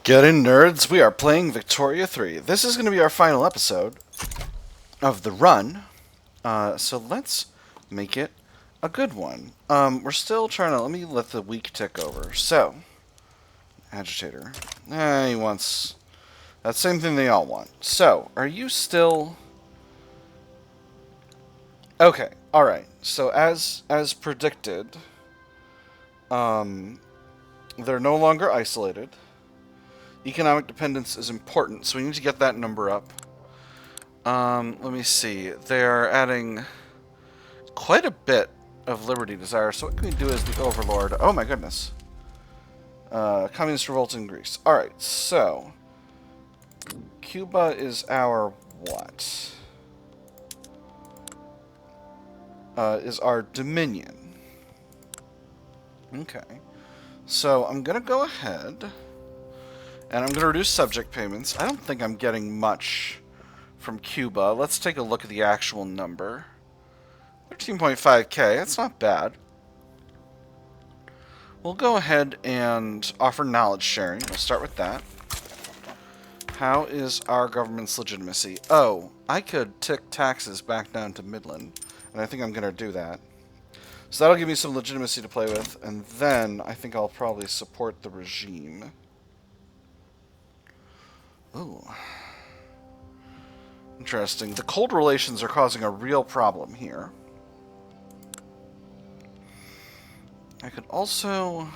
Get in, nerds. We are playing Victoria 3. This is going to be our final episode of the run. So let's make it a good one. We're still trying to... Let me let the week tick over. So, agitator. He wants... that same thing they all want. So, are you still... Okay, alright. So, as predicted, they're no longer isolated. Economic dependence is important, so we need to get that number up. Let me see. They're adding quite a bit of liberty desire, so what can we do as the overlord? Oh my goodness. Communist revolt in Greece. Alright, so... Cuba is our what? Is our dominion. Okay. So, I'm gonna go ahead... and I'm going to reduce subject payments. I don't think I'm getting much from Cuba. Let's take a look at the actual number. 13.5k. That's not bad. We'll go ahead and offer knowledge sharing. We'll start with that. How is our government's legitimacy? Oh, I could tick taxes back down to Midland. And I think I'm going to do that. So that'll give me some legitimacy to play with. And then I think I'll probably support the regime. Ooh. Interesting. The cold relations are causing a real problem here. I could also...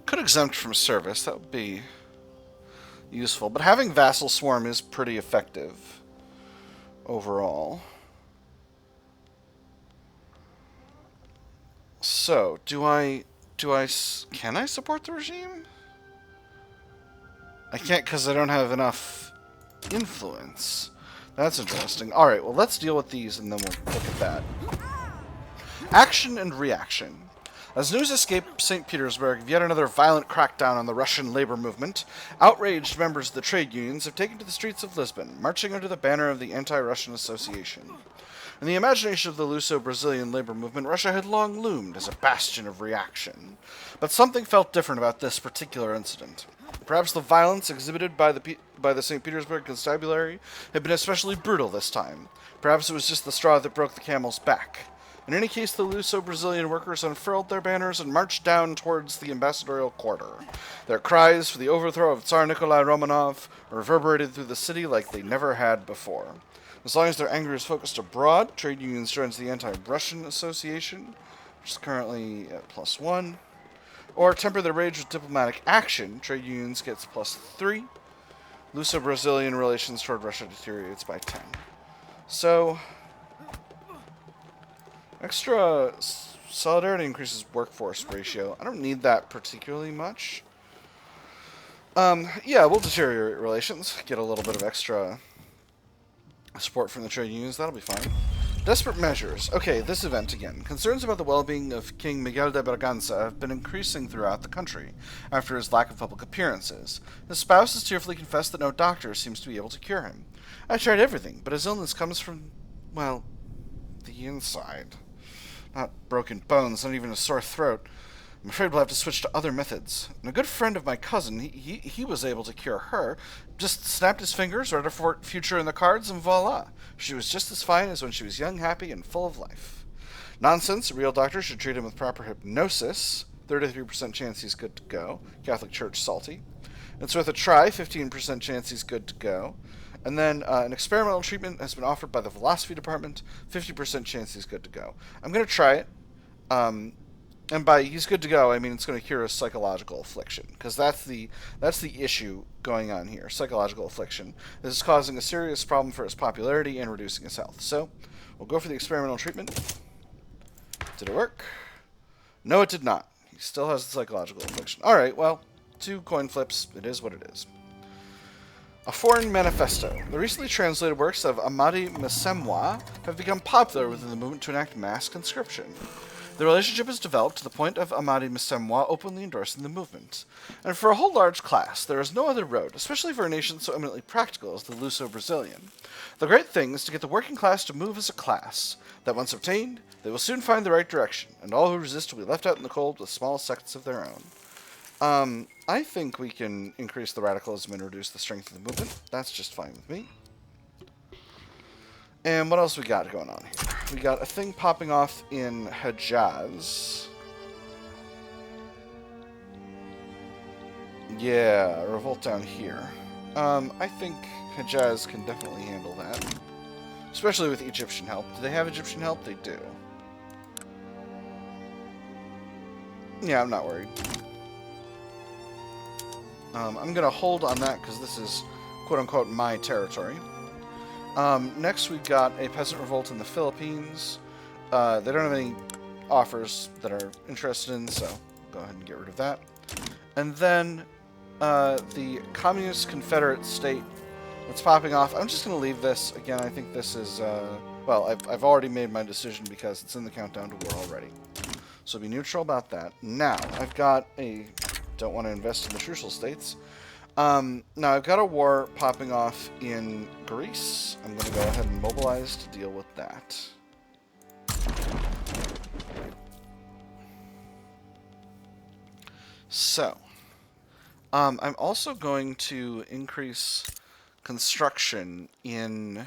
could exempt from service. That would be useful. But having vassal swarm is pretty effective overall. So, can I support the regime? I can't because I don't have enough influence. That's interesting. Alright, well let's deal with these and then we'll look at that. Action and reaction. As news escaped St. Petersburg of yet another violent crackdown on the Russian labor movement, outraged members of the trade unions have taken to the streets of Lisbon, marching under the banner of the Anti-Russian Association. In the imagination of the Luso-Brazilian labor movement, Russia had long loomed as a bastion of reaction. But something felt different about this particular incident. Perhaps the violence exhibited by the St. Petersburg constabulary had been especially brutal this time. Perhaps it was just the straw that broke the camel's back. In any case, the Luso-Brazilian workers unfurled their banners and marched down towards the ambassadorial quarter. Their cries for the overthrow of Tsar Nikolai Romanov reverberated through the city like they never had before. As long as their anger is focused abroad, trade unions joins the Anti-Russian Association, which is currently at +1. Or temper their rage with diplomatic action, trade unions gets +3. Luso-Brazilian relations toward Russia deteriorates by 10. So, extra solidarity increases workforce ratio. I don't need that particularly much. Yeah, we'll deteriorate relations, get a little bit of extra support from the trade unions, that'll be fine. Desperate measures. Okay, this event again. Concerns about the well-being of King Miguel de Braganza have been increasing throughout the country after his lack of public appearances. His spouse has tearfully confessed that no doctor seems to be able to cure him. I tried everything, but his illness comes from, well, the inside. Not broken bones, not even a sore throat. I'm afraid we'll have to switch to other methods. And a good friend of my cousin, he was able to cure her. Just snapped his fingers, read her future in the cards, and voila. She was just as fine as when she was young, happy, and full of life. Nonsense. A real doctor should treat him with proper hypnosis. 33% chance he's good to go. Catholic Church salty. It's worth a try. 15% chance he's good to go. And then an experimental treatment has been offered by the philosophy department. 50% chance he's good to go. I'm going to try it. And by he's good to go, I mean it's going to cure a psychological affliction, because that's the issue going on here. Psychological affliction. This is causing a serious problem for his popularity and reducing his health. So, we'll go for the experimental treatment. Did it work? No, it did not. He still has the psychological affliction. All right, well, 2 coin flips. It is what it is. A foreign manifesto. The recently translated works of Amadi Msemwa have become popular within the movement to enact mass conscription. The relationship has developed to the point of Amadi Msemwa openly endorsing the movement. And for a whole large class, there is no other road, especially for a nation so eminently practical as the Luso-Brazilian. The great thing is to get the working class to move as a class, that once obtained, they will soon find the right direction, and all who resist will be left out in the cold with small sects of their own. I think we can increase the radicalism and reduce the strength of the movement. That's just fine with me. And what else we got going on here? We got a thing popping off in Hejaz. Yeah, a revolt down here. I think Hejaz can definitely handle that. Especially with Egyptian help. Do they have Egyptian help? They do. Yeah, I'm not worried. I'm going to hold on that because this is quote-unquote my territory. Next we've got a peasant revolt in the Philippines. They don't have any offers that are interested in, so go ahead and get rid of that. And then the Communist Confederate State that's popping off. I'm just going to leave this. Again, I think this is, well, I've already made my decision because it's in the countdown to war already. So be neutral about that. Now, I've got a... don't want to invest in the trucial states. Now, I've got a war popping off in Greece. I'm going to go ahead and mobilize to deal with that. So, I'm also going to increase construction in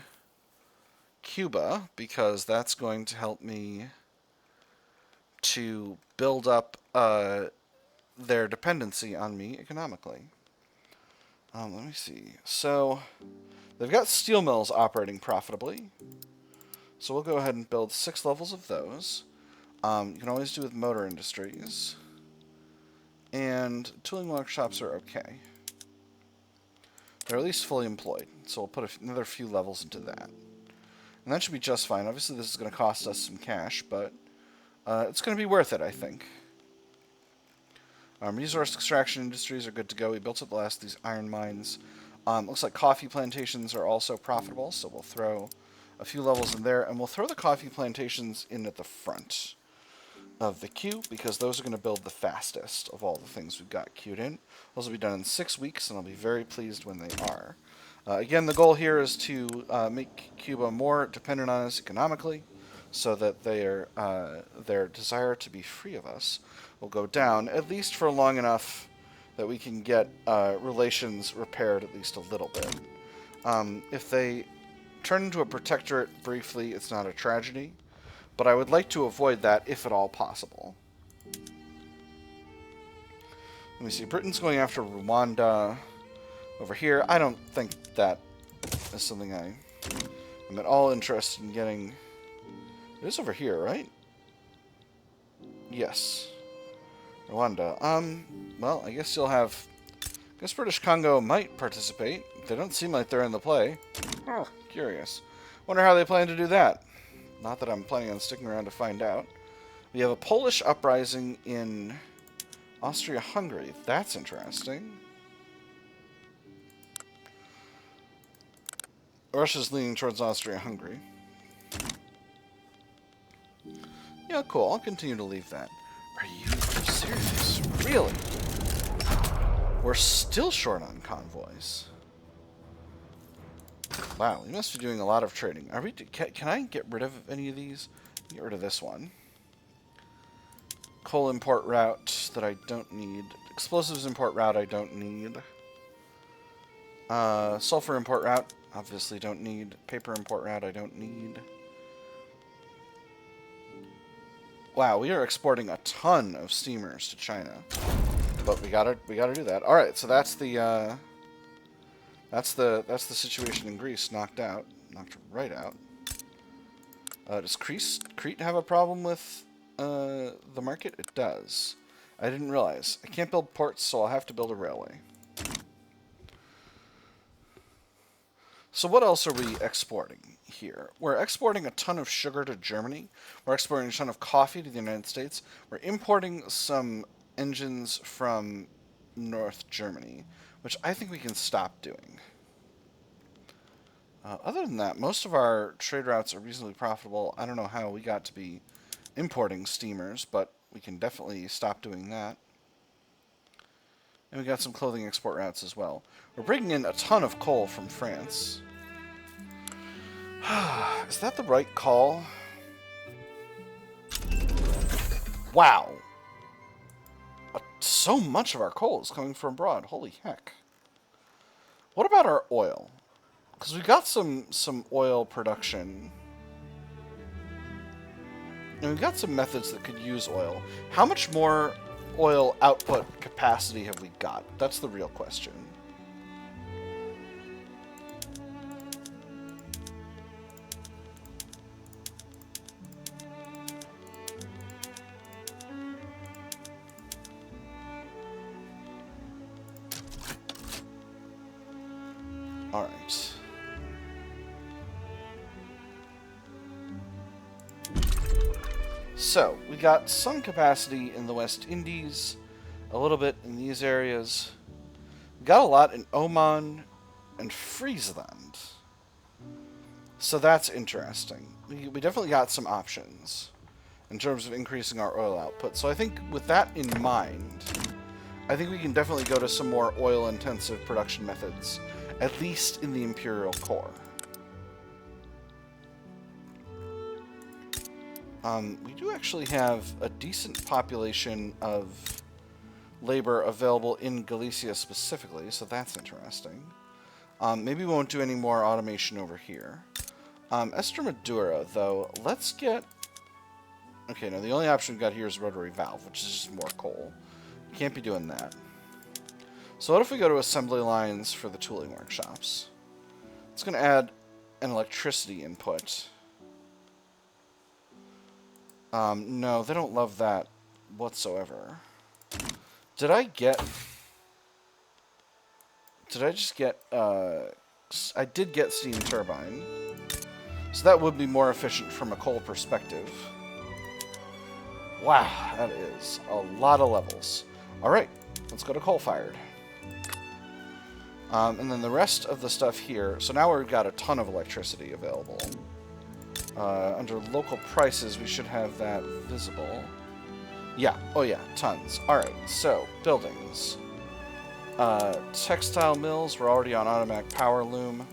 Cuba because that's going to help me to build up their dependency on me economically. Let me see. So, they've got steel mills operating profitably. So we'll go ahead and build 6 levels of those. You can always do with motor industries. And tooling workshops are okay. They're at least fully employed. So we'll put another few levels into that. And that should be just fine. Obviously this is going to cost us some cash, but it's going to be worth it, I think. Resource extraction industries are good to go. We built up the last of these iron mines. Looks like coffee plantations are also profitable, so we'll throw a few levels in there, and we'll throw the coffee plantations in at the front of the queue, because those are going to build the fastest of all the things we've got queued in. Those will be done in 6 weeks, and I'll be very pleased when they are. Again, the goal here is to make Cuba more dependent on us economically, so that their desire to be free of us will go down, at least for long enough that we can get relations repaired at least a little bit. If they turn into a protectorate briefly, it's not a tragedy, but I would like to avoid that if at all possible. Let me see, Britain's going after Rwanda over here. I don't think that is something I'm at all interested in getting. It is over here, right? Yes. Rwanda. Well, I guess you'll have... I guess British Congo might participate. They don't seem like they're in the play. Oh, curious. Wonder how they plan to do that. Not that I'm planning on sticking around to find out. We have a Polish uprising in Austria-Hungary. That's interesting. Russia's leaning towards Austria-Hungary. Yeah, cool. I'll continue to leave that. Are you serious? Really? We're still short on convoys. Wow, we must be doing a lot of trading. Are we? Can I get rid of any of these? Get rid of this one. Coal import route that I don't need. Explosives import route I don't need. Sulfur import route, obviously don't need. Paper import route I don't need. Wow, we are exporting a ton of steamers to China, but we gotta do that. All right, so that's the situation in Greece. Knocked right out. Does Crete have a problem with the market? It does. I didn't realize. I can't build ports, so I'll have to build a railway. So what else are we exporting here? We're exporting a ton of sugar to Germany. We're exporting a ton of coffee to the United States. We're importing some engines from North Germany, which I think we can stop doing. Other than that, most of our trade routes are reasonably profitable. I don't know how we got to be importing steamers, but we can definitely stop doing that. And we got some clothing export routes as well. We're bringing in a ton of coal from France. Is that the right call? Wow. So much of our coal is coming from abroad. Holy heck. What about our oil? Because we got some oil production. And we've got some methods that could use oil. How much more oil output capacity have we got? That's the real question. Alright. So, we got some capacity in the West Indies, a little bit in these areas. We got a lot in Oman and Friesland. So that's interesting. We definitely got some options in terms of increasing our oil output. So I think with that in mind, I think we can definitely go to some more oil-intensive production methods, at least in the Imperial Core. We do actually have a decent population of labor available in Galicia specifically, so that's interesting. Maybe we won't do any more automation over here. Estremadura, though, let's get... Okay, no, the only option we've got here is rotary valve, which is just more coal. Can't be doing that. So what if we go to assembly lines for the tooling workshops? It's going to add an electricity input. No, they don't love that whatsoever. Did I just get, I did get steam turbine. So that would be more efficient from a coal perspective. Wow, that is a lot of levels. Alright, let's go to coal-fired. And then the rest of the stuff here, so now we've got a ton of electricity available. Under local prices, we should have that visible. Yeah, oh yeah, tons. Alright, so, buildings. Textile mills, we're already on automatic power loom.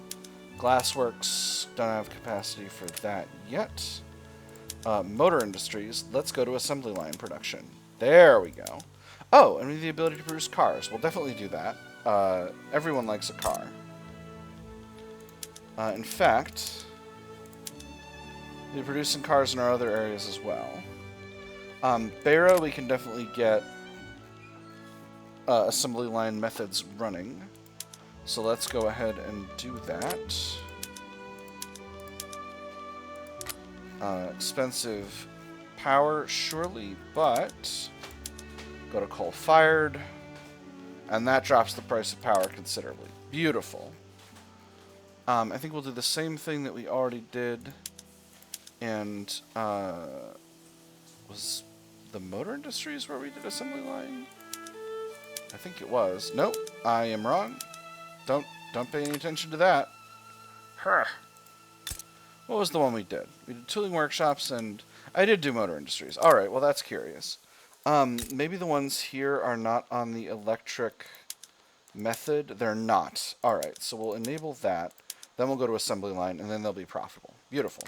Glassworks, don't have capacity for that yet. Motor industries, let's go to assembly line production. There we go. Oh, and we have the ability to produce cars. We'll definitely do that. Everyone likes a car. In fact, we're producing cars in our other areas as well. Beira, we can definitely get assembly line methods running. So let's go ahead and do that. Expensive power, surely, but go to coal-fired, and that drops the price of power considerably. Beautiful. I think we'll do the same thing that we already did, and was the motor industries where we did assembly line? I think it was. Nope, I am wrong. Don't pay any attention to that. Huh. What was the one we did? We did tooling workshops, and I did do motor industries. Alright, well that's curious. Maybe the ones here are not on the electric method. They're not. Alright, so we'll enable that. Then we'll go to assembly line, and then they'll be profitable. Beautiful.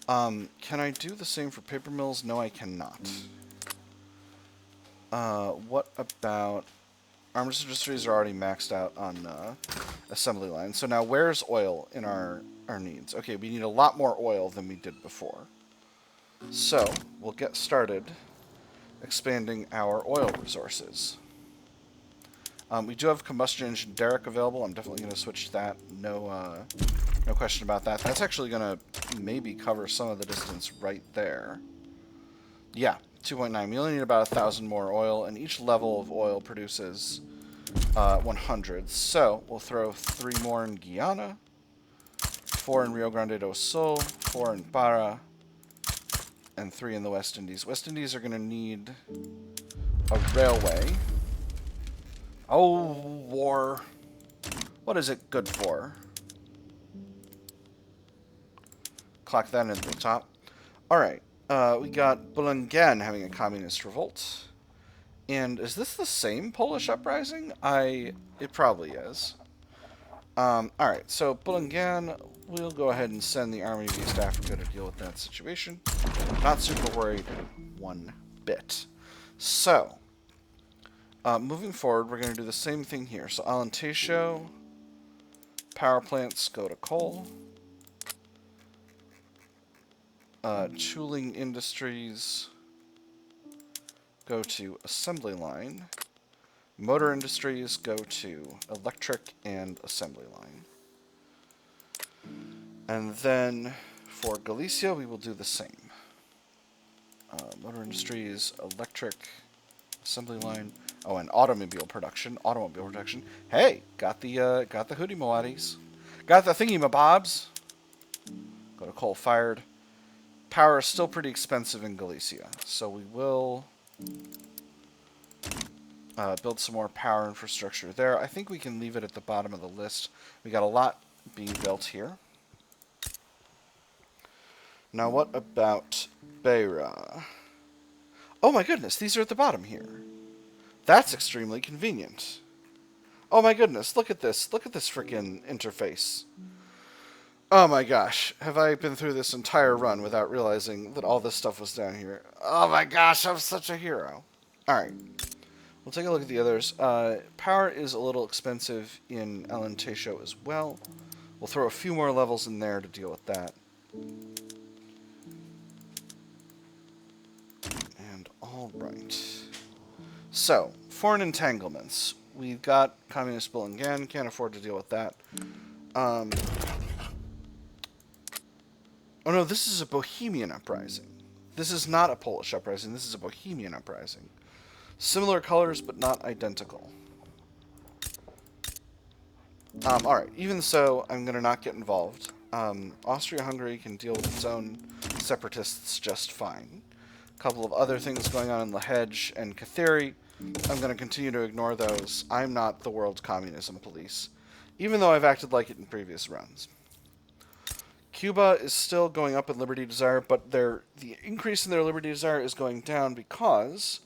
Can I do the same for paper mills? No, I cannot. What about... Armors industries are already maxed out on assembly line. So now where's oil in our needs? Okay, we need a lot more oil than we did before. So we'll get started expanding our oil resources. We do have combustion engine derrick available. I'm definitely going to switch that. No question about that. That's actually going to maybe cover some of the distance right there. Yeah. 2.9. We only need about 1,000 more oil, and each level of oil produces 100. So we'll throw 3 more in Guyana, 4 in Rio Grande do Sul, 4 in Para, and 3 in the West Indies. West Indies are going to need a railway. Oh, war. What is it good for? Clock that into the top. Alright, we got Bulungan having a communist revolt. And is this the same Polish uprising? It probably is. Alright, so Bulungan, we'll go ahead and send the Army of East Africa to deal with that situation. Not super worried one bit. So, moving forward, we're going to do the same thing here. So Alentejo, power plants go to coal. Chuling Industries go to assembly line. Motor industries go to electric and assembly line. And then for Galicia, we will do the same. Motor industries, electric, assembly line. Oh, and automobile production. Automobile production. Hey, got the hoodie moadis. Got the thingy mabobs. Go to coal fired. Power is still pretty expensive in Galicia, so we will build some more power infrastructure there. I think we can leave it at the bottom of the list. We got a lot being built here. Now what about Beira? Oh my goodness, these are at the bottom here. That's extremely convenient. Oh my goodness, look at this. Look at this freaking interface. Oh my gosh, have I been through this entire run without realizing that all this stuff was down here? Oh my gosh, I'm such a hero. Alright, we'll take a look at the others. Power is a little expensive in Alentejo as well. We'll throw a few more levels in there to deal with that. And alright. So, foreign entanglements. We've got Communist Bulungan, can't afford to deal with that. Oh no, this is a Bohemian uprising. This is not a Polish uprising, this is a Bohemian uprising. Similar colors, but not identical. Alright, even so, I'm going to not get involved. Austria-Hungary can deal with its own separatists just fine. A couple of other things going on in Lahej and Katheri. I'm going to continue to ignore those. I'm not the world's communism police, even though I've acted like it in previous runs. Cuba is still going up in liberty desire, but the increase in their liberty desire is going down because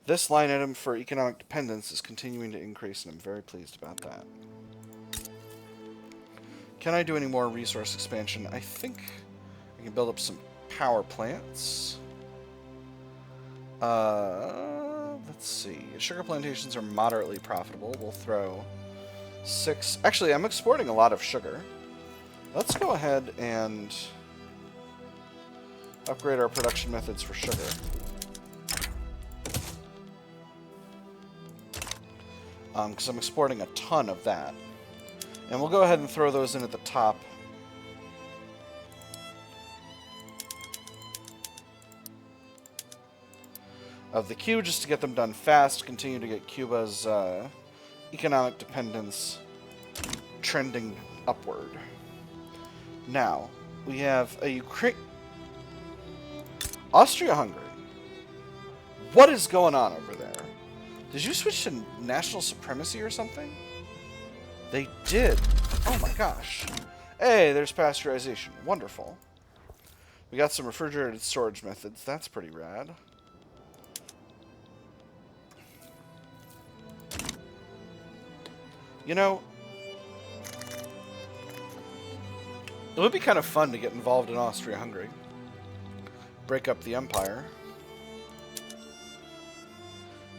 this line item for economic dependence is continuing to increase, and I'm very pleased about that. Can I do any more resource expansion? I think I can build up some power plants. Let's see. Sugar plantations are moderately profitable. We'll throw 6. Actually, I'm exporting a lot of sugar. Let's go ahead and upgrade our production methods for sugar. Because I'm exporting a ton of that. And we'll go ahead and throw those in at the top. Of the queue, just to get them done fast, continue to get Cuba's economic dependence trending upward. Now, we have a Ukraine... Austria-Hungary. What is going on over there? Did you switch to national supremacy or something? They did. Oh my gosh. Hey, there's pasteurization. Wonderful. We got some refrigerated storage methods. That's pretty rad. You know, it would be kind of fun to get involved in Austria-Hungary. Break up the empire.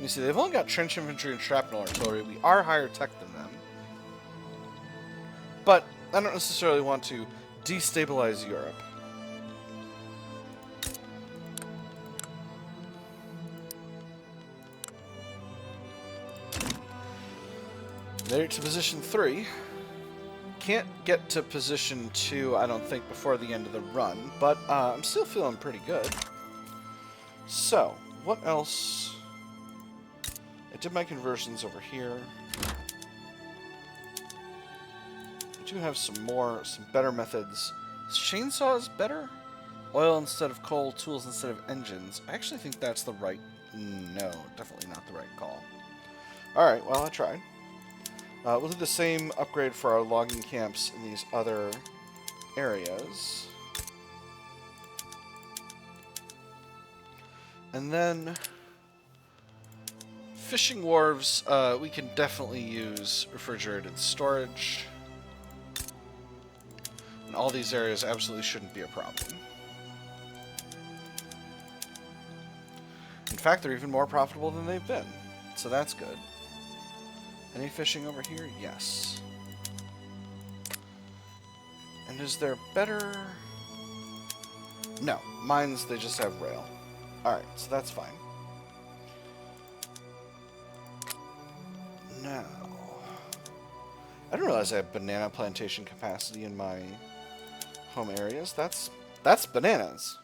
You see, they've only got trench infantry and shrapnel artillery. We are higher tech than them. But I don't necessarily want to destabilize Europe. There to position 3. Can't get to position 2, I don't think, before the end of the run, but I'm still feeling pretty good. So, what else? I did my conversions over here. I do have some better methods. Is chainsaws better? Oil instead of coal, tools instead of engines. I actually think that's the right... No, definitely not the right call. Alright, well, I tried. We'll do the same upgrade for our logging camps in these other areas. And then fishing wharves, we can definitely use refrigerated storage. And all these areas absolutely shouldn't be a problem. In fact, they're even more profitable than they've been. So that's good. Any fishing over here? Yes. And is there better... No. Mines, they just have rail. Alright, so that's fine. Now... I didn't realize I have banana plantation capacity in my home areas. That's bananas.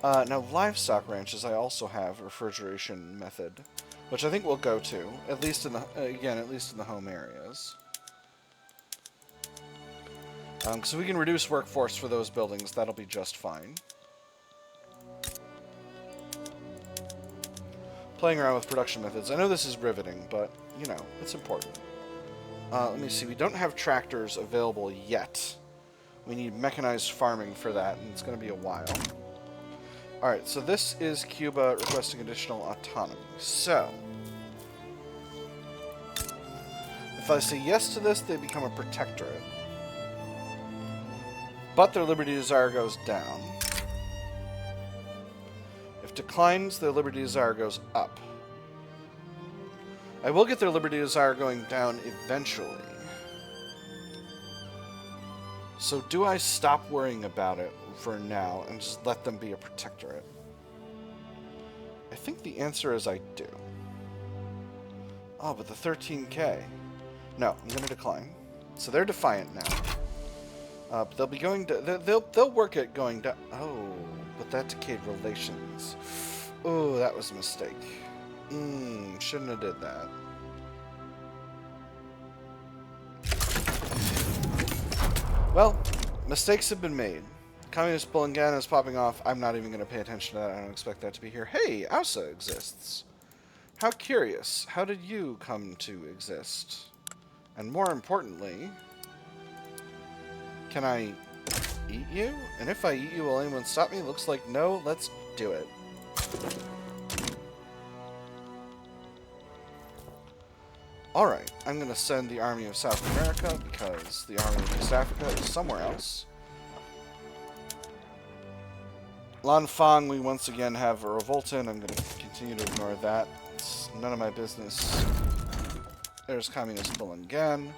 Now, livestock ranches, I also have a refrigeration method, which I think we'll go to, at least in the, at least in the home areas. Because we can reduce workforce for those buildings, that'll be just fine. Playing around with production methods. I know this is riveting, but, you know, it's important. Let me see, we don't have tractors available yet. We need mechanized farming for that, and it's going to be a while. Alright, so this is Cuba requesting additional autonomy. So, if I say yes to this, they become a protectorate. But their liberty desire goes down. If declines, their liberty desire goes up. I will get their liberty desire going down eventually. So do I stop worrying about it for now and just let them be a protectorate? I think the answer is I do. Oh, but the 13k. No, I'm going to decline. So they're defiant now. But they'll be going to... They'll work at going down... Oh, but that decayed relations. Oh, that was a mistake. Shouldn't have did that. Well, mistakes have been made. Communist Bullingan is popping off. I'm not even going to pay attention to that. I don't expect that to be here. Hey, AUSA exists. How curious. How did you come to exist? And more importantly, can I eat you? And if I eat you, will anyone stop me? Looks like no. Let's do it. Alright, I'm going to send the Army of South America because the Army of East Africa is somewhere else. Lanfang, we once again have a revolt in. I'm going to continue to ignore that. It's none of my business. There's Communist Bullingan.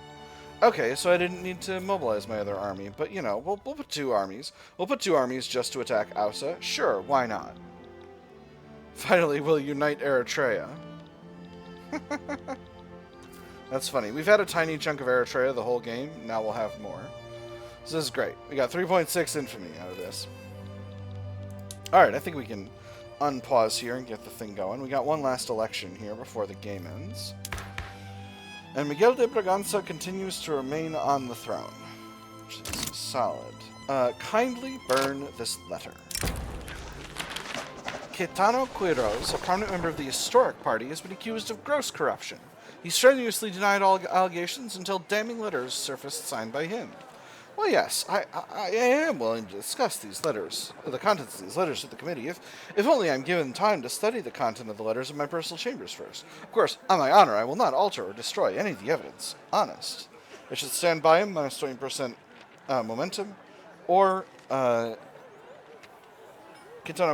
Okay, so I didn't need to mobilize my other army, but, you know, we'll put two armies. We'll put two armies just to attack AUSA. Sure, why not? Finally, we'll unite Eritrea. That's funny. We've had a tiny chunk of Eritrea the whole game. Now we'll have more. So this is great. We got 3.6 infamy out of this. Alright, I think we can unpause here and get the thing going. We got one last election here before the game ends. And Miguel de Braganza continues to remain on the throne, which is solid. Kindly burn this letter. Caetano Quiros, a prominent member of the Historic Party, has been accused of gross corruption. He strenuously denied all allegations until damning letters surfaced signed by him. Well, yes, I am willing to discuss these letters, the contents of these letters with the committee, if only I'm given time to study the content of the letters in my personal chambers first. Of course, on my honor, I will not alter or destroy any of the evidence. Honest. I should stand by him, minus 20% momentum, or Quintana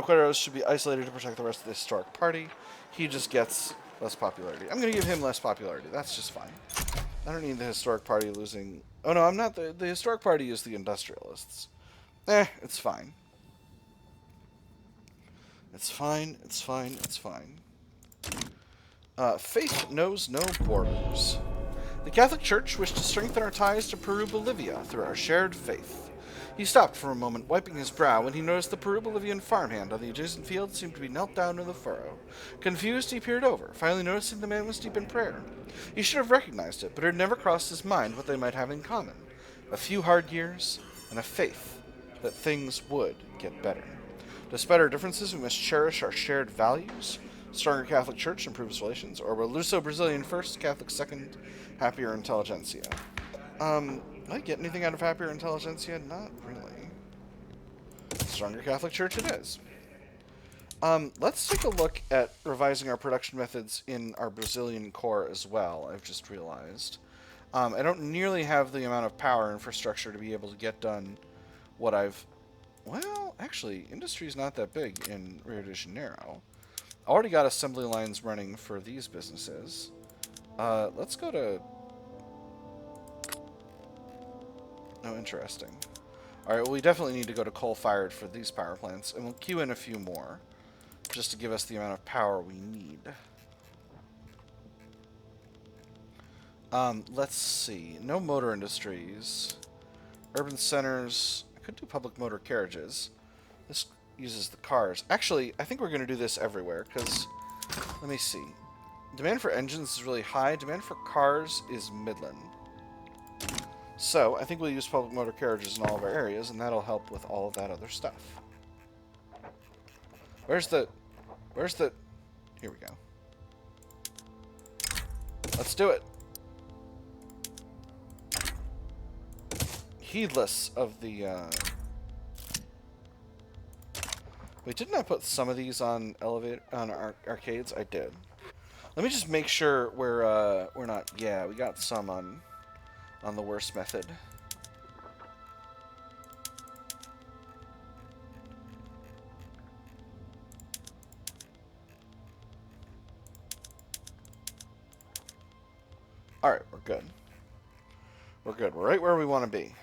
Quiros should be isolated to protect the rest of the Historic Party. He just gets less popularity. I'm going to give him less popularity. That's just fine. I don't need the Historic Party losing... Oh, no, I'm not. The Historic Party is the Industrialists. It's fine. It's fine. It's fine. It's fine. Faith knows no borders. The Catholic Church wished to strengthen our ties to Peru-Bolivia through our shared faith. He stopped for a moment, wiping his brow, when he noticed the Peru-Bolivian farmhand on the adjacent field seemed to be knelt down in the furrow. Confused, he peered over, finally noticing the man was deep in prayer. He should have recognized it, but it had never crossed his mind what they might have in common. A few hard years, and a faith that things would get better. Despite our differences, we must cherish our shared values. Stronger Catholic Church improves relations, or will Luso-Brazilian first, Catholic second, happier intelligentsia. Did I get anything out of happier intelligentsia? Not really. Let's stronger Catholic Church it is. Let's take a look at revising our production methods in our Brazilian core as well, I've just realized. I don't nearly have the amount of power infrastructure to be able to get done what I've... Well, actually, industry is not that big in Rio de Janeiro. Already got assembly lines running for these businesses. Let's go to... Oh, interesting. Alright, well, we definitely need to go to coal-fired for these power plants, and we'll queue in a few more, just to give us the amount of power we need. Let's see. No motor industries. Urban centers. I could do public motor carriages. This uses the cars. Actually, I think we're going to do this everywhere, because... Let me see. Demand for engines is really high. Demand for cars is midland. So, I think we'll use public motor carriages in all of our areas, and that'll help with all of that other stuff. Where's the... Here we go. Let's do it. Heedless of the, Wait, didn't I put some of these on arcades? I did. Let me just make sure we're not... Yeah, we got some on the worst method. Alright, we're good. We're good. We're right where we want to be.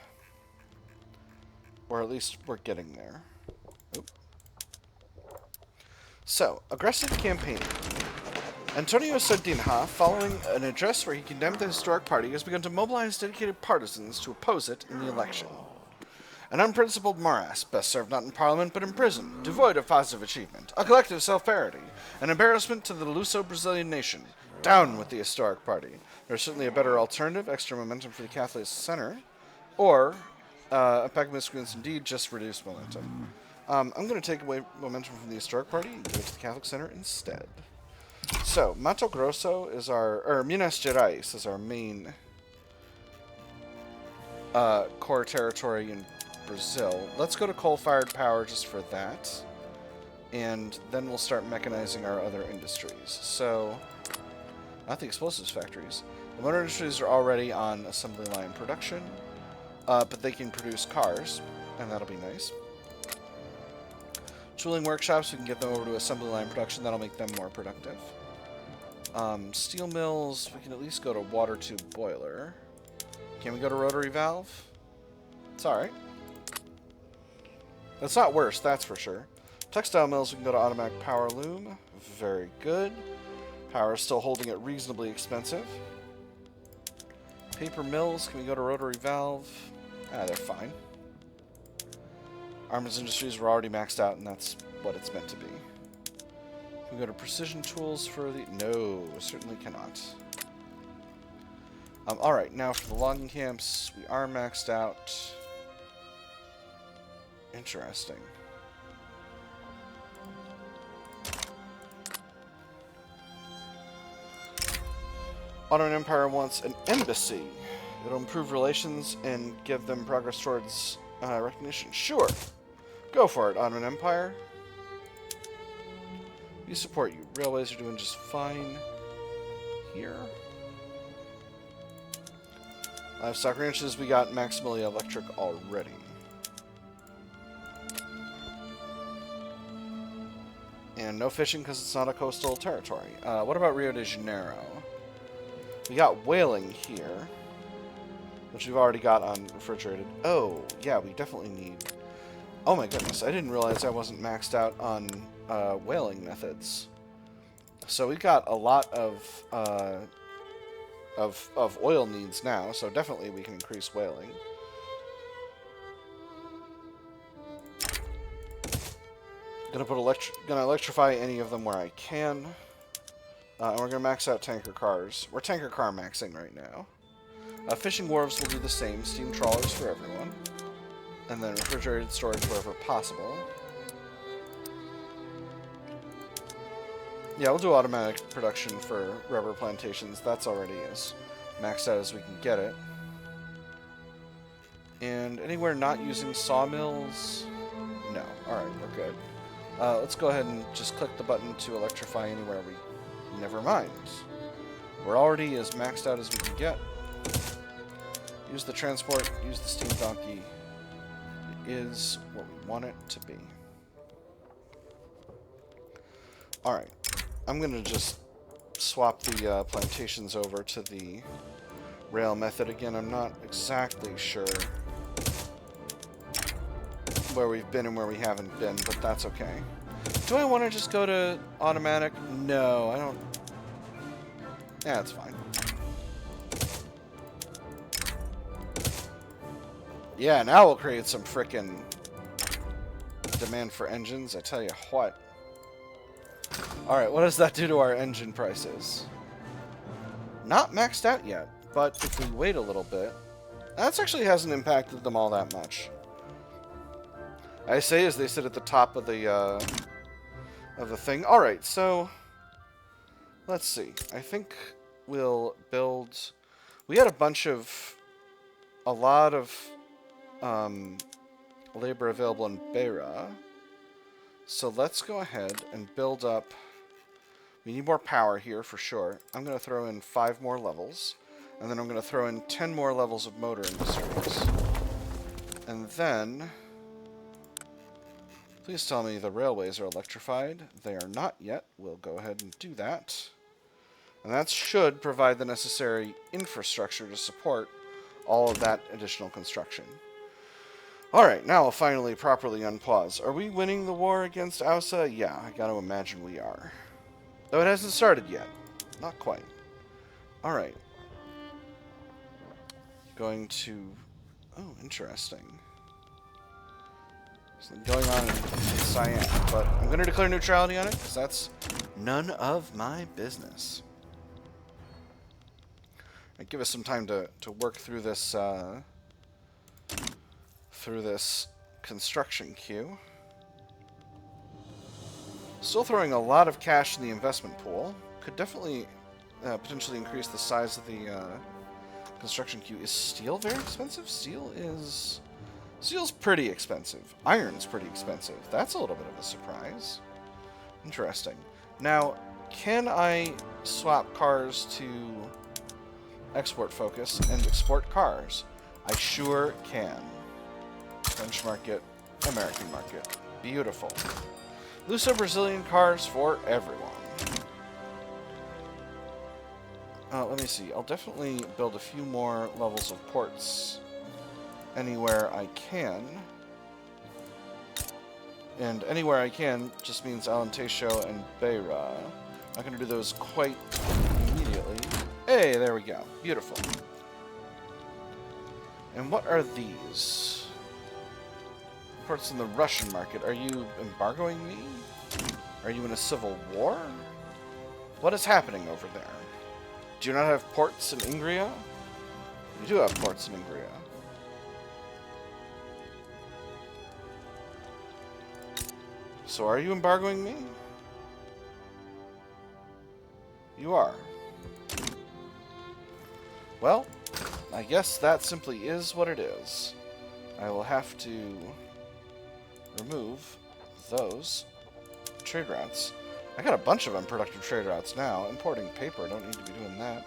Or at least we're getting there. Oop. So, aggressive campaigning. Antonio Sardinha, following an address where he condemned the historic party, has begun to mobilize dedicated partisans to oppose it in the election. An unprincipled morass, best served not in parliament but in prison, devoid of positive achievement, a collective self-parody, an embarrassment to the Luso-Brazilian nation. Down with the historic party. There's certainly a better alternative, extra momentum for the Catholic center, or a pack of miscreants indeed, just reduced momentum. I'm going to take away momentum from the historic party and give it to the Catholic center instead. So, Mato Grosso is or Minas Gerais is our main core territory in Brazil. Let's go to coal-fired power just for that. And then we'll start mechanizing our other industries. So, not the explosives factories. The motor industries are already on assembly line production, but they can produce cars, and that'll be nice. Tooling workshops, we can get them over to assembly line production. That'll make them more productive. Steel mills, we can at least go to water tube boiler. Can we go to rotary valve? It's alright. That's not worse, that's for sure. Textile mills, we can go to automatic power loom. Very good. Power is still holding it reasonably expensive. Paper mills, can we go to rotary valve? They're fine. Armaments industries were already maxed out, and that's what it's meant to be. Can we go to precision tools for the... No, certainly cannot. Alright, now for the logging camps, we are maxed out. Interesting. Ottoman Empire wants an embassy. It'll improve relations and give them progress towards recognition. Sure. Go for it, Ottoman Empire. We support you. Railways are doing just fine here. Livestock ranches, we got maximally electric already. And no fishing because it's not a coastal territory. What about Rio de Janeiro? We got whaling here, which we've already got on refrigerated. Oh, yeah, we definitely need... Oh my goodness, I didn't realize I wasn't maxed out on whaling methods. So we've got a lot of oil needs now, so definitely we can increase whaling. Gonna electrify any of them where I can. And we're gonna max out tanker cars. We're tanker car maxing right now. Fishing wharves will do the same. Steam trawlers for everyone. And then refrigerated storage wherever possible. Yeah, we'll do automatic production for rubber plantations. That's already as maxed out as we can get it. And anywhere not using sawmills? No. Alright, we're good. Let's go ahead and just click the button to electrify anywhere we... Never mind. We're already as maxed out as we can get. Use the transport, use the steam donkey. It is what we want it to be. Alright. I'm going to just swap the plantations over to the rail method again. I'm not exactly sure where we've been and where we haven't been, but that's okay. Do I want to just go to automatic? No, I don't. Yeah, it's fine. Yeah, now we'll create some frickin' demand for engines. I tell you what. Alright, what does that do to our engine prices? Not maxed out yet, but if we wait a little bit, that actually hasn't impacted them all that much. I say as they sit at the top of the thing. Alright, so let's see. I think we'll build... We had a lot of labor available in Beira. So let's go ahead and build up... We need more power here for sure. I'm going to throw in 5 more levels. And then I'm going to throw in 10 more levels of motor industries. And then... Please tell me the railways are electrified. They are not yet. We'll go ahead and do that. And that should provide the necessary infrastructure to support all of that additional construction. Alright, now we'll finally properly unpause. Are we winning the war against AUSA? Yeah, I gotta imagine we are. Though it hasn't started yet. Not quite. Alright. Going to... Oh, interesting. Something going on in Cyan, but I'm going to declare neutrality on it, because that's none of my business. Right, give us some time to work through this construction queue. Still throwing a lot of cash in the investment pool. Could definitely potentially increase the size of the construction queue. Is steel very expensive? Steel's pretty expensive. Iron's pretty expensive. That's a little bit of a surprise. Interesting. Now, can I swap cars to export focus and export cars? I sure can. French market, American market. Beautiful. Luso Brazilian cars for everyone. Let me see. I'll definitely build a few more levels of ports anywhere I can. And anywhere I can just means Alentejo and Beira. Not going to do those quite immediately. Hey, there we go. Beautiful. And what are these? Ports in the Russian market. Are you embargoing me? Are you in a civil war? What is happening over there? Do you not have ports in Ingria? You do have ports in Ingria. So are you embargoing me? You are. Well, I guess that simply is what it is. I will have to remove those trade routes. I got a bunch of unproductive trade routes now. Importing paper, don't need to be doing that.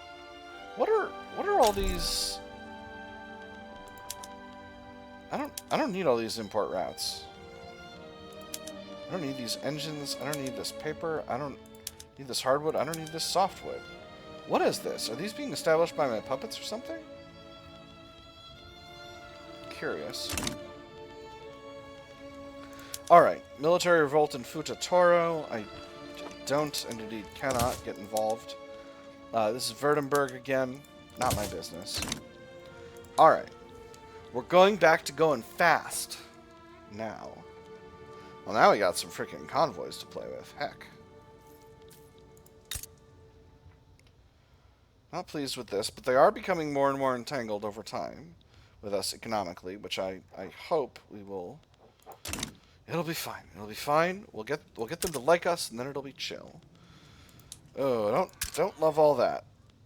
What are all these? I don't need all these import routes. I don't need these engines. I don't need this paper. I don't need this hardwood. I don't need this softwood. What is this? Are these being established by my puppets or something? Curious. Alright, military revolt in Futa Toro. I don't and indeed cannot get involved. This is Württemberg again. Not my business. Alright. We're going back to going fast. Now. Well, now we got some freaking convoys to play with. Heck. Not pleased with this, but they are becoming more and more entangled over time with us economically, which I hope we will... It'll be fine. It'll be fine. We'll get them to like us, and then it'll be chill. Oh, don't love all that.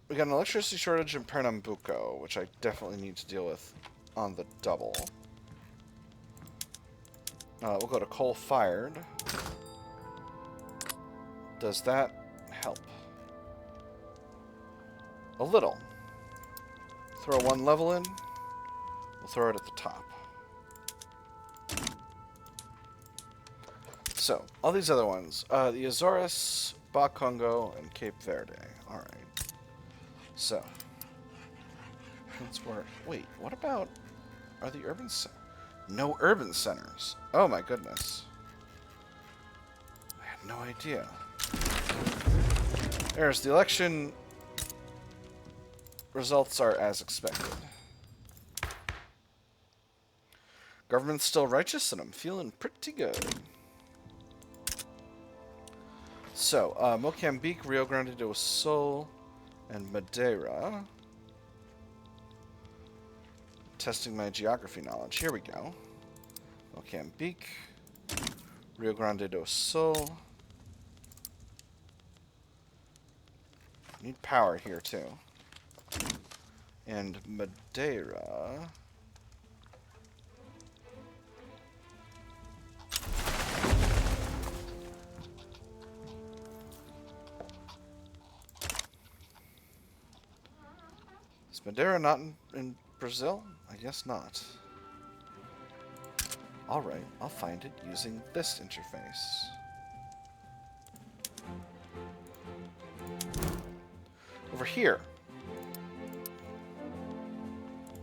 We got an electricity shortage in Pernambuco, which I definitely need to deal with on the double. We'll go to coal-fired. Does that help? A little. Throw one level in. We'll throw it at the top. So, all these other ones. The Azores, Congo, and Cape Verde. Alright. So. That's where... Wait, what about... Are the urban... No urban centers. Oh my goodness. I had no idea. There's the election. Results are as expected. Government's still righteous, and I'm feeling pretty good. So, Mozambique, Rio Grande do Sul, and Madeira. Testing my geography knowledge. Here we go. Mozambique, Rio Grande do Sul. Need power here, too. And Madeira. Is Madeira not in Brazil? I guess not. Alright, I'll find it using this interface. Over here.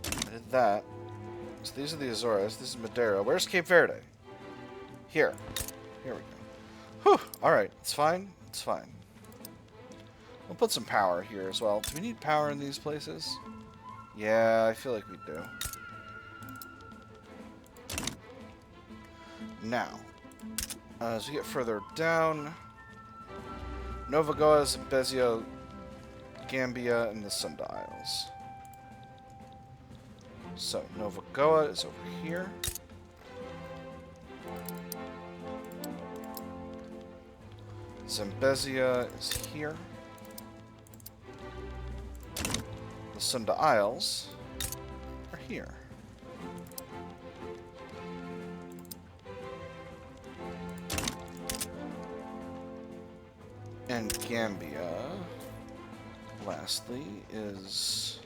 I did that. So these are the Azores. This is Madeira. Where's Cape Verde? Here. Here we go. Whew! Alright, it's fine. It's fine. We'll put some power here as well. Do we need power in these places? Yeah, I feel like we do. Now, as we get further down, Nova Goa, Zambezia, Gambia, and the Sunda Isles. So, Nova Goa is over here. Zambezia is here. The Sunda Isles are here. And Gambia, lastly, is...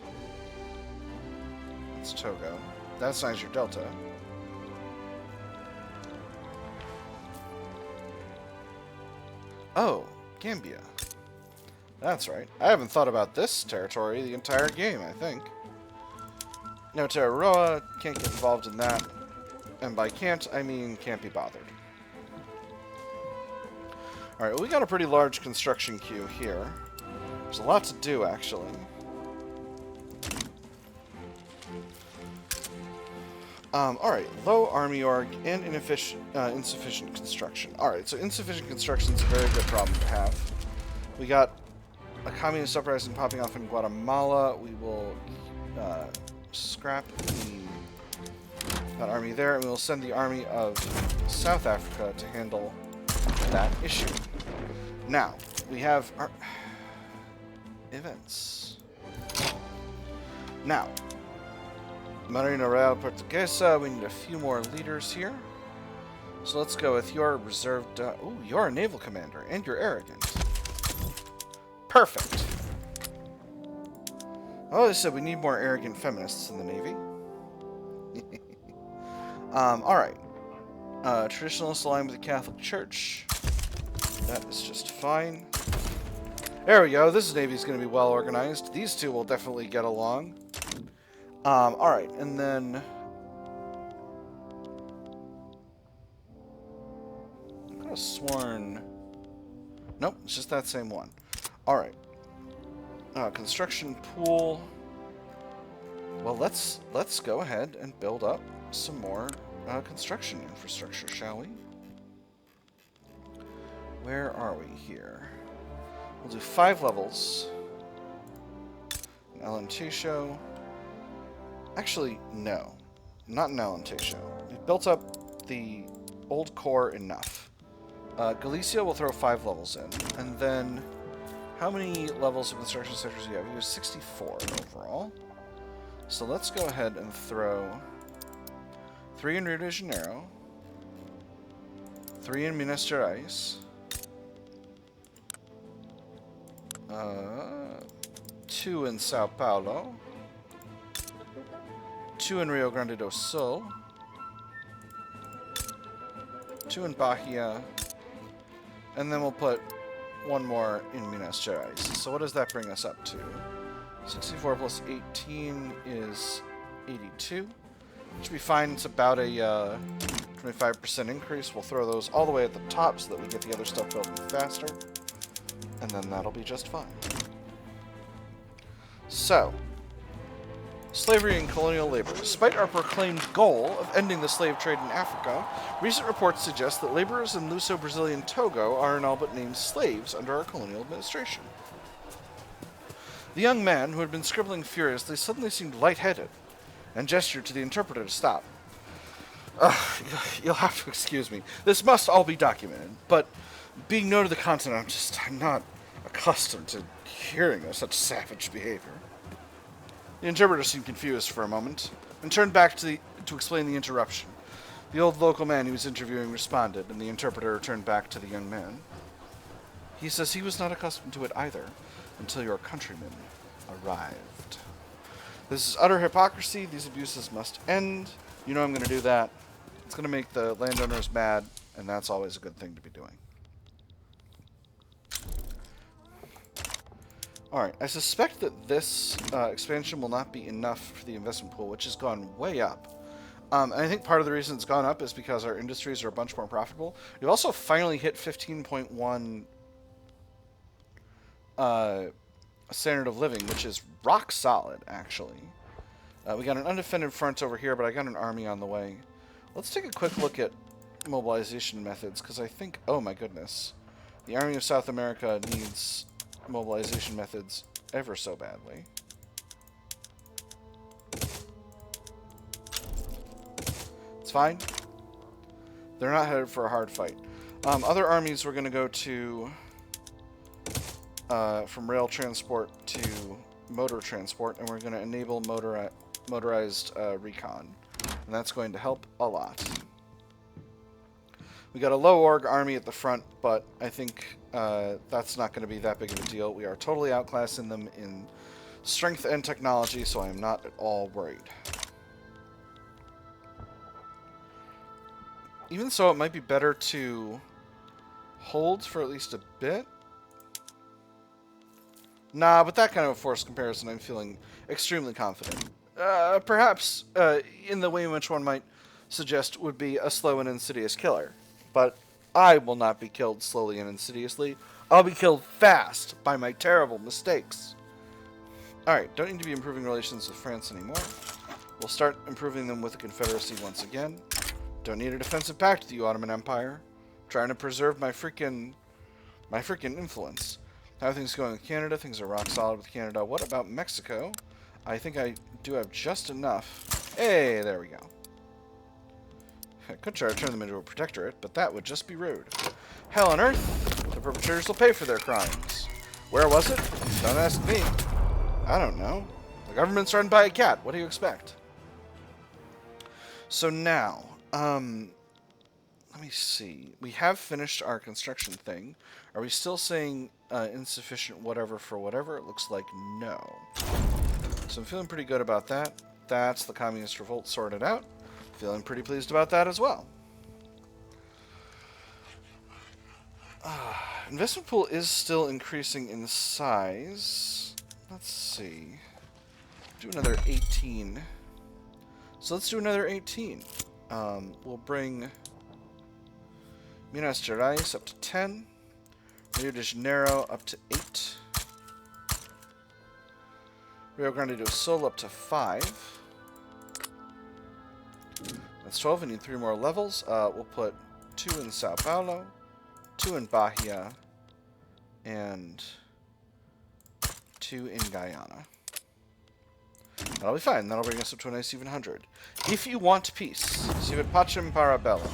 It's Togo. That's Niger Delta. Oh, Gambia. That's right. I haven't thought about this territory the entire game, I think. No Tararoa, can't get involved in that. And by can't, I mean can't be bothered. Alright, well, we got a pretty large construction queue here. There's a lot to do, actually. Alright, low army org and insufficient construction. Alright, so insufficient construction is a very good problem to have. We got a communist uprising popping off in Guatemala. We will scrap that army there, and we will send the army of South Africa to handle that issue. Now, we have our events. Now, Marina Real Portuguesa, we need a few more leaders here. So let's go with your reserved... ooh, you're a naval commander, and you're arrogant. Perfect. Oh, they said we need more arrogant feminists in the Navy. Alright. Traditionalists aligned with the Catholic Church. That is just fine. There we go. This Navy is going to be well organized. These two will definitely get along. Alright, and then... I could have sworn... Nope, it's just that same one. Alright. Construction pool. Well, let's go ahead and build up some more construction infrastructure, shall we? Where are we here? We'll do 5 levels. An LMT show. Actually, no. Not an LMT show. We've built up the old core enough. Galicia will throw 5 levels in. And then, how many levels of construction sectors do you have? You have 64 overall. So let's go ahead and throw 3 in Rio de Janeiro. 3 in Minas Gerais. 2 in Sao Paulo. 2 in Rio Grande do Sul. 2 in Bahia. And then we'll put 1 more in Minas Gerais. So what does that bring us up to? 64 plus 18 is 82. Should be fine. It's about a 25% increase. We'll throw those all the way at the top so that we get the other stuff built faster. And then that'll be just fine. So, slavery and colonial labor. Despite our proclaimed goal of ending the slave trade in Africa, recent reports suggest that laborers in Luso-Brazilian Togo are in all but named slaves under our colonial administration. The young man, who had been scribbling furiously, suddenly seemed lightheaded and gestured to the interpreter to stop. You'll have to excuse me. This must all be documented, but being known to the continent, I'm not accustomed to hearing of such savage behavior. The interpreter seemed confused for a moment, and turned back to explain the interruption. The old local man he was interviewing responded, and the interpreter turned back to the young man. He says he was not accustomed to it either, until your countrymen arrived. This is utter hypocrisy. These abuses must end. You know I'm going to do that. It's going to make the landowners mad, and that's always a good thing to be doing. Alright, I suspect that this expansion will not be enough for the investment pool, which has gone way up. And I think part of the reason it's gone up is because our industries are a bunch more profitable. We've also finally hit 15.1 standard of living, which is rock solid, actually. We got an undefended front over here, but I got an army on the way. Let's take a quick look at mobilization methods, because I think, oh my goodness, the Army of South America needs mobilization methods ever so badly. It's fine. They're not headed for a hard fight. Other armies we're going to go to from rail transport to motor transport, and we're going to enable motorized recon. And that's going to help a lot. We got a low org army at the front, but I think that's not going to be that big of a deal. We are totally outclassing them in strength and technology, so I am not at all worried. Even so, it might be better to hold for at least a bit. Nah, with that kind of a force comparison, I'm feeling extremely confident. Perhaps, in the way in which one might suggest, would be a slow and insidious killer. But I will not be killed slowly and insidiously. I'll be killed fast by my terrible mistakes. Alright, don't need to be improving relations with France anymore. We'll start improving them with the Confederacy once again. Don't need a defensive pact with you, Ottoman Empire. Trying to preserve my freaking influence. How are things going with Canada? Things are rock solid with Canada. What about Mexico? I think I do have just enough. Hey, there we go. I could try to turn them into a protectorate, but that would just be rude. Hell on earth, the perpetrators will pay for their crimes. Where was it? Don't ask me. I don't know. The government's run by a cat. What do you expect? So now, let me see. We have finished our construction thing. Are we still saying insufficient whatever for whatever? It looks like no. So I'm feeling pretty good about that. That's the communist revolt sorted out. Feeling pretty pleased about that as well. Investment pool is still increasing in size. Let's see. Do another 18. So let's do another 18. We'll bring Minas Gerais up to 10. Rio de Janeiro up to 8. Rio Grande do Sul up to 5. That's 12. We need 3 more levels. We'll put 2 in Sao Paulo, 2 in Bahia, and 2 in Guyana. That'll be fine. That'll bring us up to a nice even 100. If you want peace, sive pacem para bellum.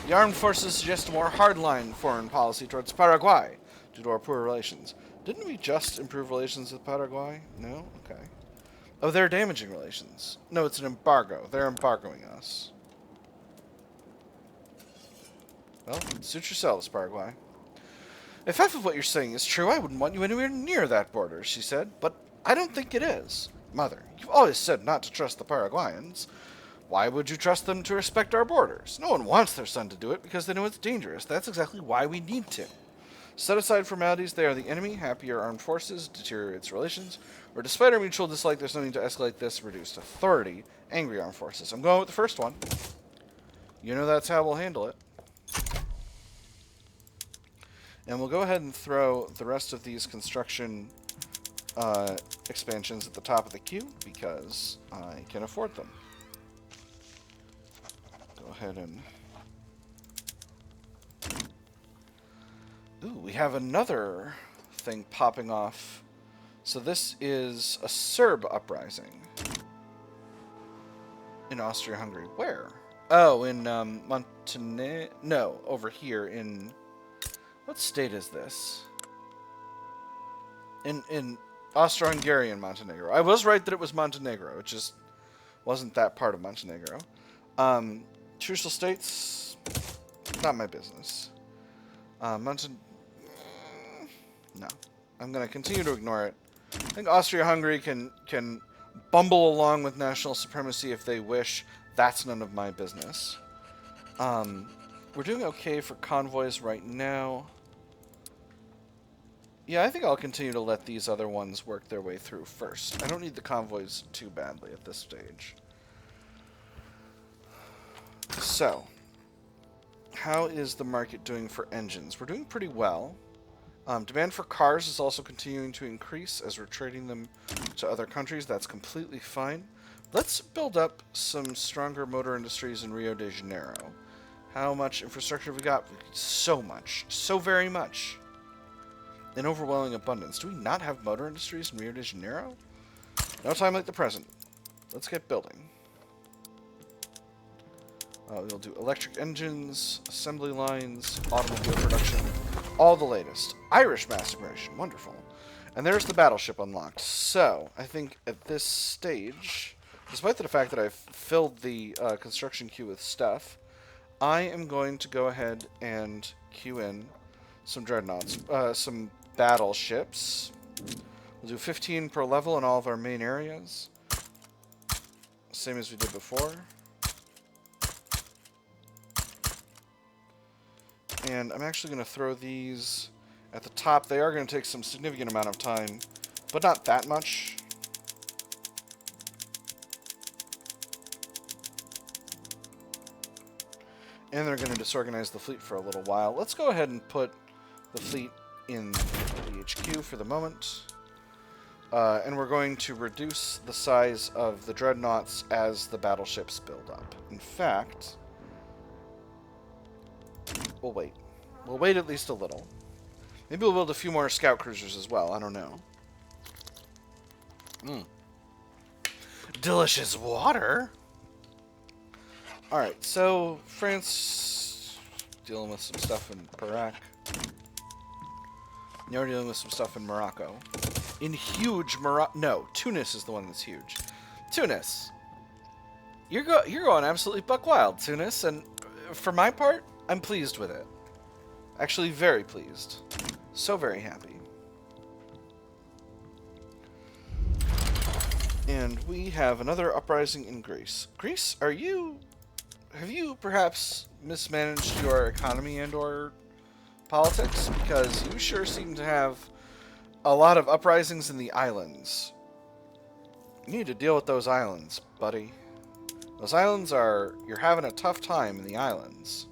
The armed forces suggest a more hardline foreign policy towards Paraguay due to our poor relations. Didn't we just improve relations with Paraguay? No? Okay. Oh, they're damaging relations. No, it's an embargo. They're embargoing us. Well, suit yourselves, Paraguay. If half of what you're saying is true, I wouldn't want you anywhere near that border, she said, but I don't think it is. Mother, you've always said not to trust the Paraguayans. Why would you trust them to respect our borders? No one wants their son to do it because they know it's dangerous. That's exactly why we need to. Set aside formalities, they are the enemy. Happier armed forces deteriorates relations. Or despite our mutual dislike, there's no need to escalate this. Reduced authority. Angry armed forces. I'm going with the first one. You know that's how we'll handle it. And we'll go ahead and throw the rest of these construction expansions at the top of the queue because I can afford them. Go ahead and... Ooh, we have another thing popping off. So this is a Serb uprising in Austria-Hungary. Where? Oh, in Montenegro. No, over here in... What state is this? In Austro-Hungarian Montenegro. I was right that it was Montenegro. It just wasn't that part of Montenegro. Trucial states, not my business. No. I'm going to continue to ignore it. I think Austria-Hungary can bumble along with national supremacy if they wish. That's none of my business. We're doing okay for convoys right now. Yeah, I think I'll continue to let these other ones work their way through first. I don't need the convoys too badly at this stage. So, how is the market doing for engines? We're doing pretty well. Demand for cars is also continuing to increase as we're trading them to other countries. That's completely fine. Let's build up some stronger motor industries in Rio de Janeiro. How much infrastructure have we got? So much. So very much. In overwhelming abundance. Do we not have motor industries in Rio de Janeiro? No time like the present. Let's get building. We'll do electric engines, assembly lines, automobile production, all the latest. Irish mass immigration, wonderful. And there's the battleship unlocked. So, I think at this stage, despite the fact that I've filled the construction queue with stuff, I am going to go ahead and queue in some dreadnoughts, some battleships. We'll do 15 per level in all of our main areas. Same as we did before. And I'm actually going to throw these at the top. They are going to take some significant amount of time, but not that much. And they're going to disorganize the fleet for a little while. Let's go ahead and put the fleet in the HQ for the moment. And we're going to reduce the size of the dreadnoughts as the battleships build up. In fact... We'll wait. We'll wait at least a little. Maybe we'll build a few more scout cruisers as well. I don't know. Delicious water. Alright, so France dealing with some stuff in Iraq. You're dealing with some stuff in Morocco. In huge Morocco. No, Tunis is the one that's huge. Tunis. You're going absolutely buck wild, Tunis, and for my part, I'm pleased with it. Actually, very pleased. So very happy. And we have another uprising in Greece. Greece, have you perhaps mismanaged your economy and or politics? Because you sure seem to have a lot of uprisings in the islands. You need to deal with those islands, buddy. Those islands you're having a tough time in the islands.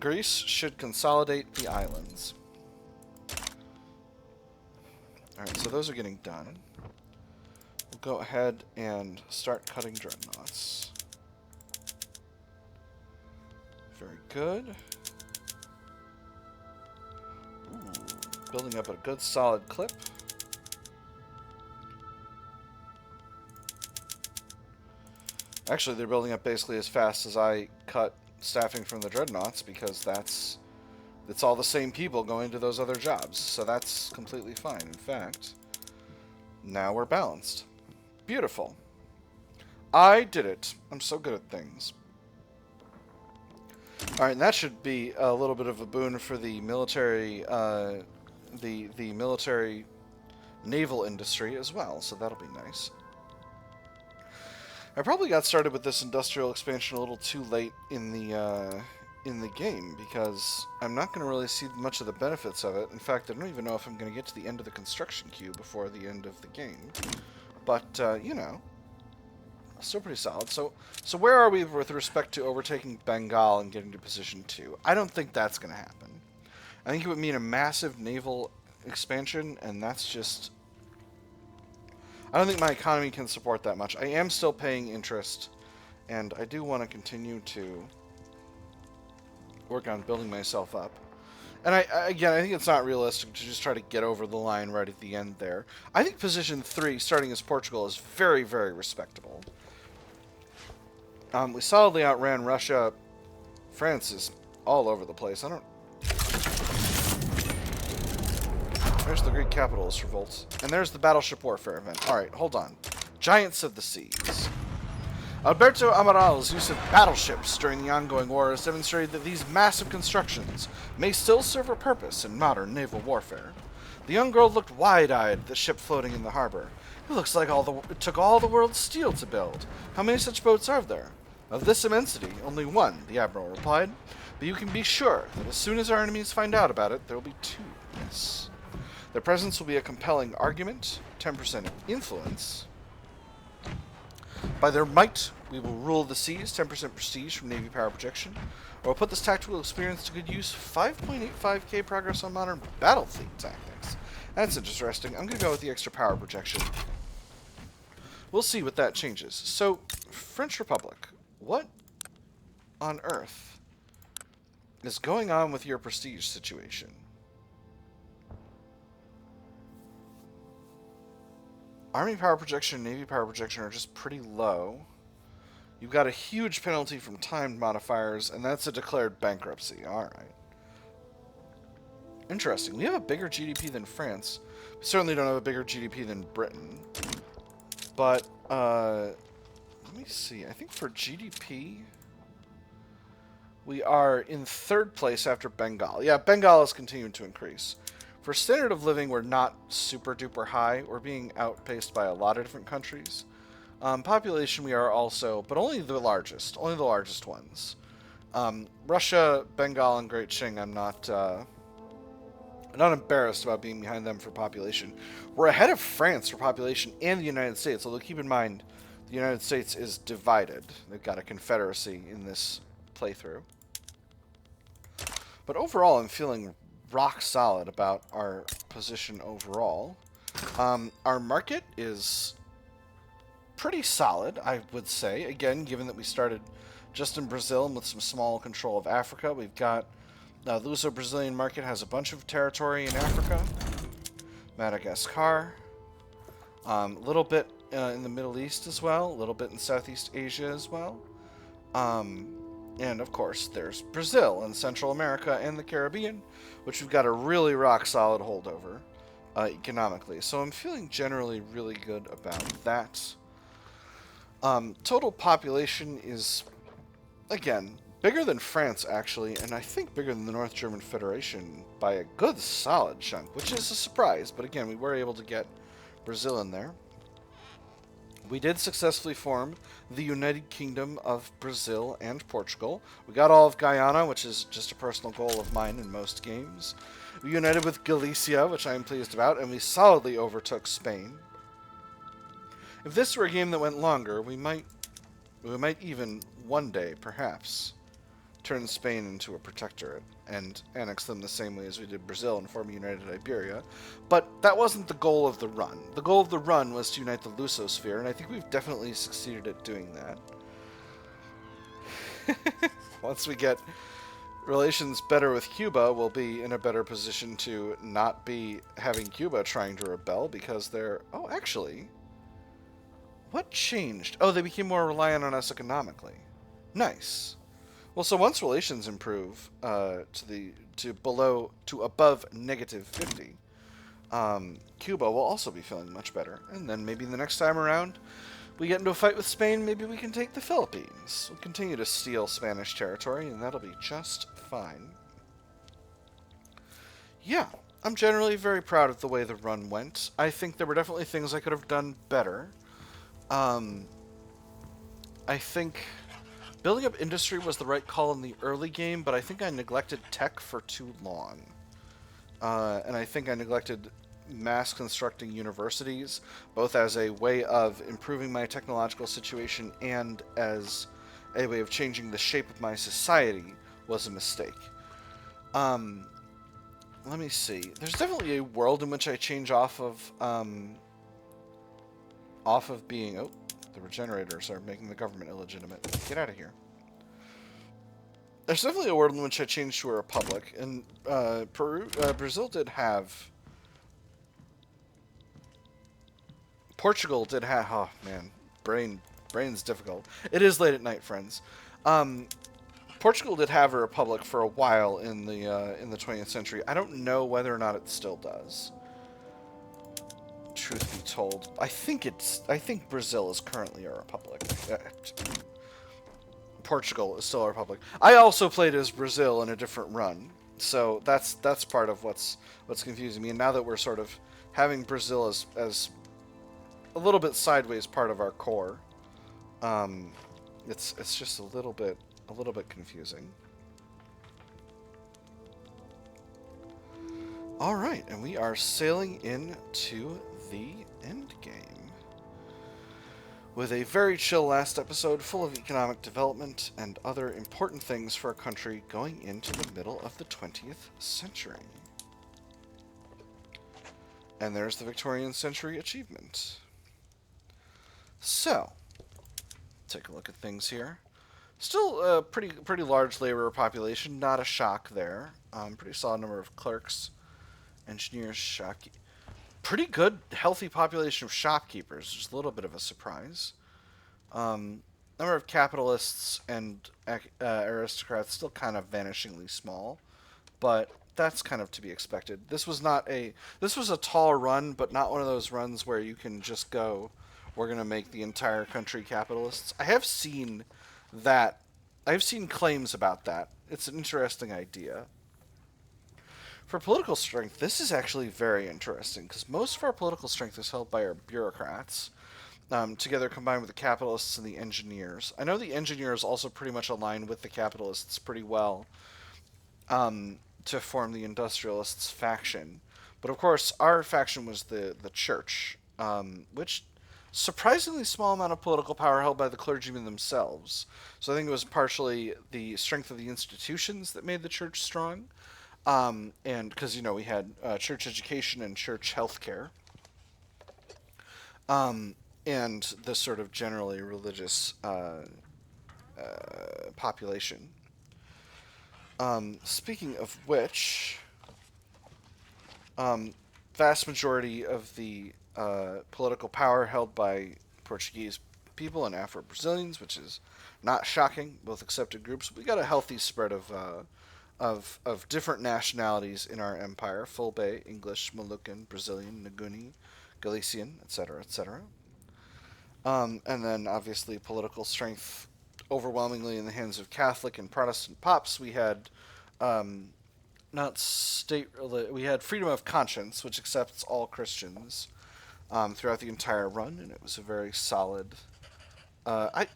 Greece should consolidate the islands. Alright, so those are getting done. We'll go ahead and start cutting dreadnoughts. Very good. Ooh, building up at a good solid clip. Actually, they're building up basically as fast as I cut staffing from the dreadnoughts, because it's all the same people going to those other jobs. So that's completely fine. In fact, now we're balanced. Beautiful. I did it. I'm so good at things. All right, and that should be a little bit of a boon for the military, the military naval industry as well. So that'll be nice. I probably got started with this industrial expansion a little too late in the game because I'm not going to really see much of the benefits of it. In fact, I don't even know if I'm going to get to the end of the construction queue before the end of the game. But you know, still pretty solid. So where are we with respect to overtaking Bengal and getting to position 2? I don't think that's going to happen. I think it would mean a massive naval expansion, and that's just... I don't think my economy can support that much. I am still paying interest, and I do want to continue to work on building myself up. And again, I think it's not realistic to just try to get over the line right at the end there. I think position 3, starting as Portugal, is very, very respectable. We solidly outran Russia. France is all over the place. There's the Greek capitalist revolt. And there's the battleship warfare event. Alright, hold on. Giants of the Seas. Alberto Amaral's use of battleships during the ongoing war has demonstrated that these massive constructions may still serve a purpose in modern naval warfare. The young girl looked wide-eyed at the ship floating in the harbor. It looks like it took all the world's steel to build. How many such boats are there? Of this immensity, only one, the admiral replied. But you can be sure that as soon as our enemies find out about it, there will be 2. Yes. Their presence will be a compelling argument, 10% influence. By their might, we will rule the seas, 10% prestige from Navy power projection. Or we'll put this tactical experience to good use, 5.85k progress on modern battle fleet tactics. That's interesting. I'm going to go with the extra power projection. We'll see what that changes. So, French Republic, what on earth is going on with your prestige situation? Army power projection and Navy power projection are just pretty low. You've got a huge penalty from timed modifiers, and that's a declared bankruptcy. Alright. Interesting. We have a bigger GDP than France. We certainly don't have a bigger GDP than Britain. But, let me see. I think for GDP, we are in 3rd place after Bengal. Yeah, Bengal is continuing to increase. For standard of living, we're not super duper high. We're being outpaced by a lot of different countries. Population, we are also, but only the largest ones. Russia, Bengal, and Great Qing, I'm not embarrassed about being behind them for population. We're ahead of France for population and the United States, although keep in mind, the United States is divided. They've got a confederacy in this playthrough. But overall, I'm feeling rock solid about our position overall. Our market is pretty solid, I would say. Again, given that we started just in Brazil and with some small control of Africa, we've got the Luso-Brazilian market has a bunch of territory in Africa. Madagascar. A little bit in the Middle East as well. A little bit in Southeast Asia as well. And, of course, there's Brazil and Central America and the Caribbean, which we've got a really rock-solid hold over economically. So I'm feeling generally really good about that. Total population is, again, bigger than France, actually, and I think bigger than the North German Federation by a good solid chunk, which is a surprise. But, again, we were able to get Brazil in there. We did successfully form the United Kingdom of Brazil and Portugal. We got all of Guyana, which is just a personal goal of mine in most games. We united with Galicia, which I am pleased about, and we solidly overtook Spain. If this were a game that went longer, we might even one day, perhaps, turn Spain into a protectorate and annex them the same way as we did Brazil and form a united Iberia. But that wasn't the goal of the run. The goal of the run was to unite the Lusosphere, and I think we've definitely succeeded at doing that. Once we get relations better with Cuba, we'll be in a better position to not be having Cuba trying to rebel because they're... Oh, actually... What changed? Oh, they became more reliant on us economically. Nice. Well, so once relations improve to above -50, Cuba will also be feeling much better. And then maybe the next time around, We get into a fight with Spain, maybe we can take the Philippines. We'll continue to steal Spanish territory, and that'll be just fine. Yeah, I'm generally very proud of the way the run went. I think there were definitely things I could have done better. I think building up industry was the right call in the early game, but I think I neglected tech for too long. And I think I neglected mass constructing universities, both as a way of improving my technological situation and as a way of changing the shape of my society, was a mistake. Let me see. There's definitely a world in which I change off of being... Oh, the regenerators are making the government illegitimate. Get out of here. There's definitely a world in which I changed to a republic, and Brazil did have... Portugal did have... Oh, man. Brain's difficult. It is late at night, friends. Portugal did have a republic for a while in the 20th century. I don't know whether or not it still does. Truth be told, I think Brazil is currently a republic. Portugal is still a republic. I also played as Brazil in a different run, so that's part of what's confusing me. And now that we're sort of having Brazil as a little bit sideways part of our core, it's just a little bit confusing. All right, and we are sailing into the end game with a very chill last episode full of economic development and other important things for a country going into the middle of the 20th century. And there's the Victorian century achievement. So, take a look at things here. Still a pretty large labor population, not a shock there. Pretty solid number of clerks, engineers, shopkeepers. Pretty good, healthy population of shopkeepers. Just a little bit of a surprise. Number of capitalists and aristocrats still kind of vanishingly small, but that's kind of to be expected. This was a tall run, but not one of those runs where you can just go, we're going to make the entire country capitalists. I have seen claims about that. It's an interesting idea. For political strength, this is actually very interesting, because most of our political strength is held by our bureaucrats, together combined with the capitalists and the engineers. I know the engineers also pretty much align with the capitalists pretty well, to form the industrialists faction. But of course, our faction was the church, which surprisingly small amount of political power held by the clergymen themselves. So I think it was partially the strength of the institutions that made the church strong. And because, we had church education and church healthcare. And the sort of generally religious population. Speaking of which, vast majority of the political power held by Portuguese people and Afro-Brazilians, which is not shocking, both accepted groups. We got a healthy spread of different nationalities in our empire: Fulbe, English, Moluccan, Brazilian, Nguni, Galician, etc., etc. And then, obviously, political strength overwhelmingly in the hands of Catholic and Protestant pops. We had we had freedom of conscience, which accepts all Christians throughout the entire run, and it was a very solid... I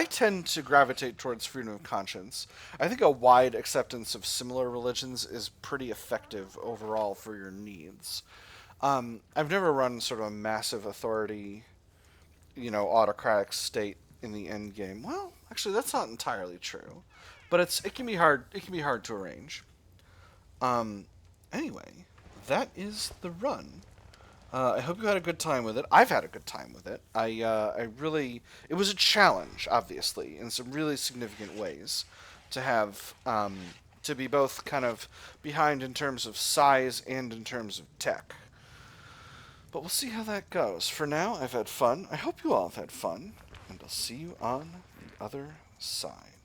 tend to gravitate towards freedom of conscience. I think a wide acceptance of similar religions is pretty effective overall for your needs. I've never run sort of a massive authority, autocratic state in the end game. Well, actually, that's not entirely true, but it can be hard. It can be hard to arrange. Anyway, that is the run. I hope you had a good time with it. I've had a good time with it. It was a challenge, obviously, in some really significant ways, to have, to be both kind of behind in terms of size and in terms of tech. But we'll see how that goes. For now, I've had fun. I hope you all have had fun, and I'll see you on the other side.